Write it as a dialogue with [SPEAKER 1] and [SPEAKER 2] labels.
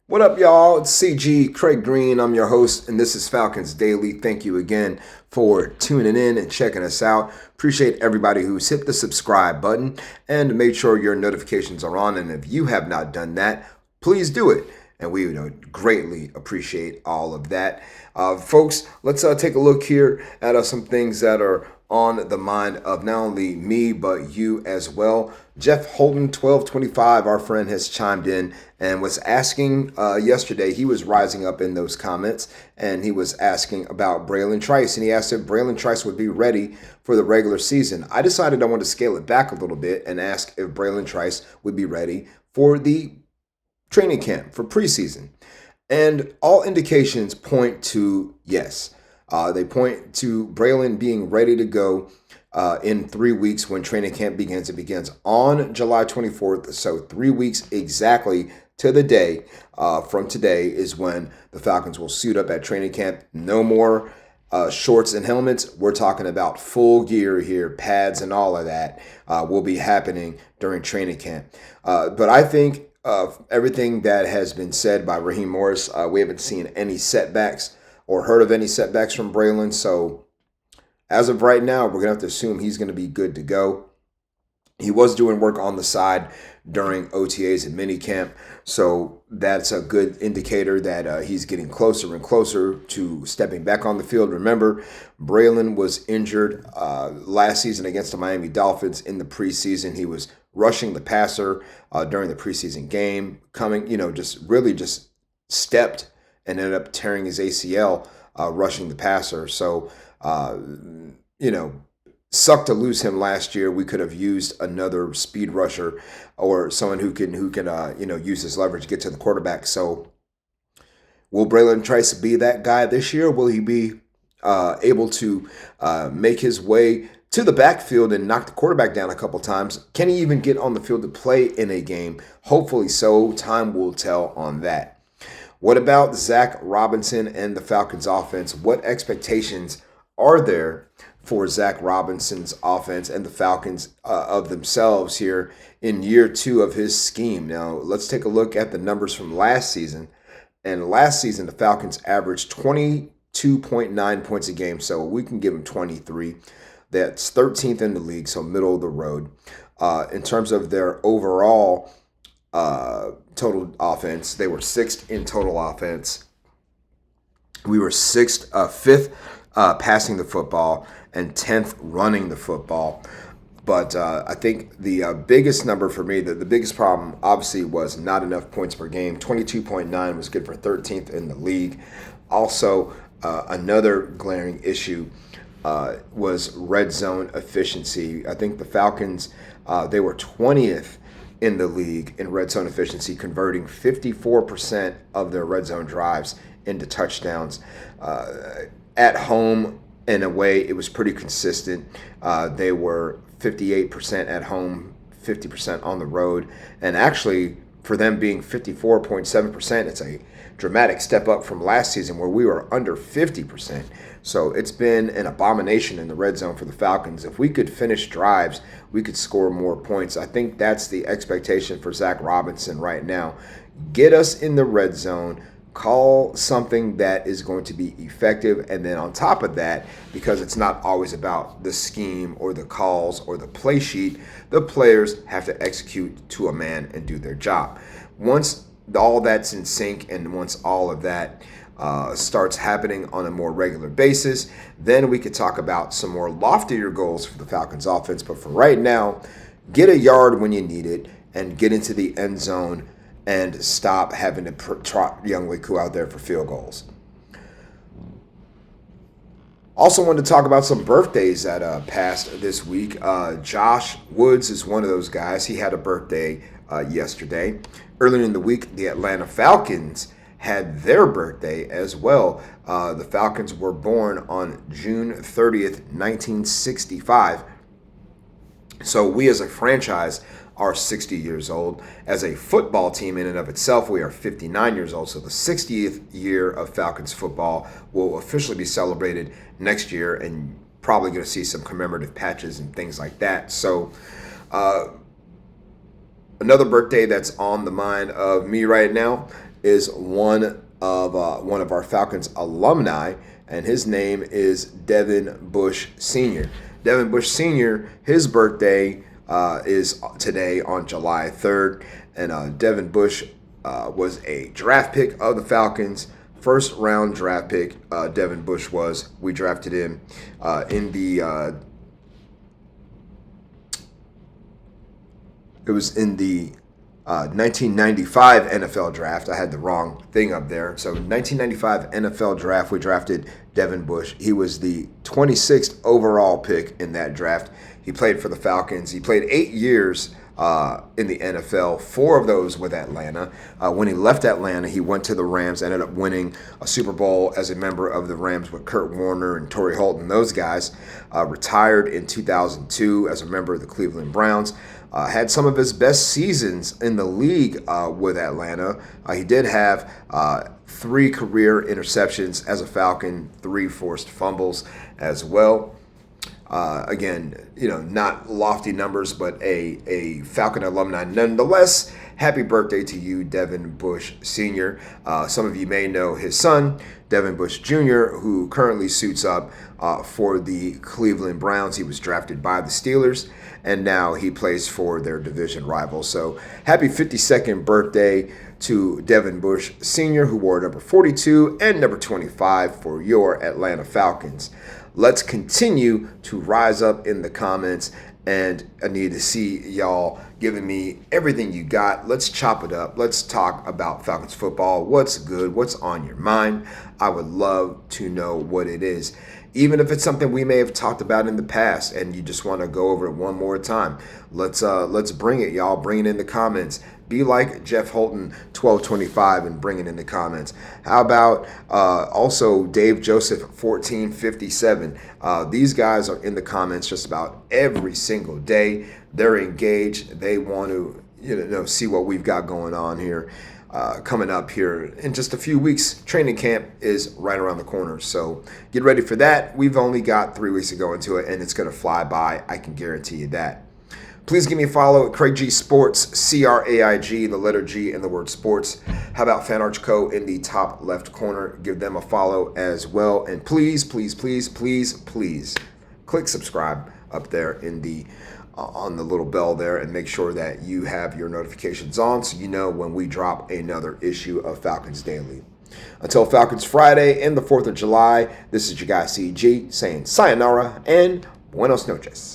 [SPEAKER 1] What up, y'all? It's CG Craig Green. I'm your host, and this is Falcons Daily. Thank you again for tuning in and checking us out. Appreciate everybody who's hit the subscribe button and made sure your notifications are on. And if you have not done that, please do it. And we would greatly appreciate all of that. Folks, let's take a look here at some things that are on the mind of not only me, but you as well. Jeff Holden, 1225, our friend, has chimed in and was asking yesterday. He was rising up in those comments and he was asking about Bralen Trice. And he asked if Bralen Trice would be ready for the regular season. I decided I want to scale it back a little bit and ask if Bralen Trice would be ready for the training camp, for preseason. And all indications point to yes. They point to Bralen being ready to go in 3 weeks when training camp begins. It begins on July 24th. So 3 weeks exactly to the day from today is when the Falcons will suit up at training camp. No more shorts and helmets. We're talking about full gear here, pads and all of that will be happening during training camp. But I think everything that has been said by Raheem Morris, we haven't seen any setbacks or heard of any setbacks from Bralen. So as of right now, we're going to have to assume he's going to be good to go. He was doing work on the side during OTAs and minicamp, so that's a good indicator that he's getting closer and closer to stepping back on the field. Remember, Bralen was injured last season against the Miami Dolphins in the preseason. He was rushing the passer during the preseason game, just stepped and ended up tearing his ACL rushing the passer. So, sucked to lose him last year. We could have used another speed rusher or someone who can use his leverage to get to the quarterback. So, will Bralen Trice be that guy this year? Will he be able to make his way to the backfield and knock the quarterback down a couple times? Can he even get on the field to play in a game? Hopefully so. Time will tell on that. What about Zac Robinson and the Falcons offense? What expectations are there for Zac Robinson's offense and the Falcons of themselves here in year 2 of his scheme? Now, let's take a look at the numbers from last season. And last season, the Falcons averaged 22.9 points a game, so we can give them 23. That's 13th in the league, so middle of the road. In terms of their overall total offense, they were 6th in total offense. We were 5th passing the football and 10th running the football. But I think the biggest number for me, the biggest problem obviously was not enough points per game. 22.9 was good for 13th in the league. Also, another glaring issue was red zone efficiency. I think the Falcons, they were 20th in the league in red zone efficiency, converting 54% of their red zone drives into touchdowns. At home and away, it was pretty consistent. They were 58% at home, 50% on the road. And actually, for them being 54.7%, it's a dramatic step up from last season where we were under 50%. So it's been an abomination in the red zone for the Falcons. If we could finish drives, we could score more points. I think that's the expectation for Zac Robinson right now. Get us in the red zone, call something that is going to be effective, and then on top of that, because it's not always about the scheme or the calls or the play sheet, the players have to execute to a man and do their job. Once all that's in sync and once all of that starts happening on a more regular basis, then we could talk about some more loftier goals for the Falcons offense. But for right now, get a yard when you need it and get into the end zone and stop having to trot Younghoe Koo out there for field goals. Also wanted to talk about some birthdays that passed this week. Josh Woods is one of those guys. He had a birthday yesterday. Earlier in the week, the Atlanta Falcons had their birthday as well. The Falcons were born on June 30th, 1965. So we as a franchise are 60 years old. As a football team in and of itself, we are 59 years old. So the 60th year of Falcons football will officially be celebrated next year, and probably going to see some commemorative patches and things like that. So another birthday that's on the mind of me right now is one of our Falcons alumni, and his name is Devin Bush Sr. Devin Bush Sr., his birthday is today on July 3rd, and Devin Bush was a draft pick of the Falcons. First round draft pick, Devin Bush was. We drafted him in the it was in the 1995 NFL draft. I had the wrong thing up there. So 1995 NFL draft, we drafted Devin Bush. He was the 26th overall pick in that draft. He played for the Falcons. He played 8 years in the NFL, 4 of those with Atlanta. When he left Atlanta, he went to the Rams, ended up winning a Super Bowl as a member of the Rams with Kurt Warner and Torrey Holt and those guys. Retired in 2002 as a member of the Cleveland Browns. Had some of his best seasons in the league with Atlanta. He did have 3 career interceptions as a Falcon, 3 forced fumbles as well. Again, not lofty numbers, but a Falcon alumni nonetheless. Happy birthday to you, Devin Bush Sr. Some of you may know his son, Devin Bush Jr., who currently suits up for the Cleveland Browns. He was drafted by the Steelers, and now he plays for their division rival. So happy 52nd birthday to Devin Bush Sr., who wore number 42 and number 25 for your Atlanta Falcons. Let's continue to rise up in the comments, and I need to see y'all giving me everything you got. Let's chop it up. Let's talk about Falcons football. What's good? What's on your mind? I would love to know what it is. Even if it's something we may have talked about in the past and you just want to go over it one more time, let's bring it, y'all. Bring it in the comments. Be like Jeff Holton 1225 and bring it in the comments. How about also Dave Joseph 1457? These guys are in the comments just about every single day. They're engaged. They want to see what we've got going on here. Coming up here in just a few weeks. Training camp is right around the corner, so get ready for that. We've only got 3 weeks to go into it, and it's going to fly by. I can guarantee you that. Please give me a follow at Craig G Sports, CRAIG, the letter G and the word sports. How about Fan Arch Co. in the top left corner? Give them a follow as well. And please, please, please, please, please click subscribe up there in the on the little bell there, and make sure that you have your notifications on so you know when we drop another issue of Falcons Daily. Until Falcons Friday and the 4th of July, this is your guy CG saying sayonara and buenos noches.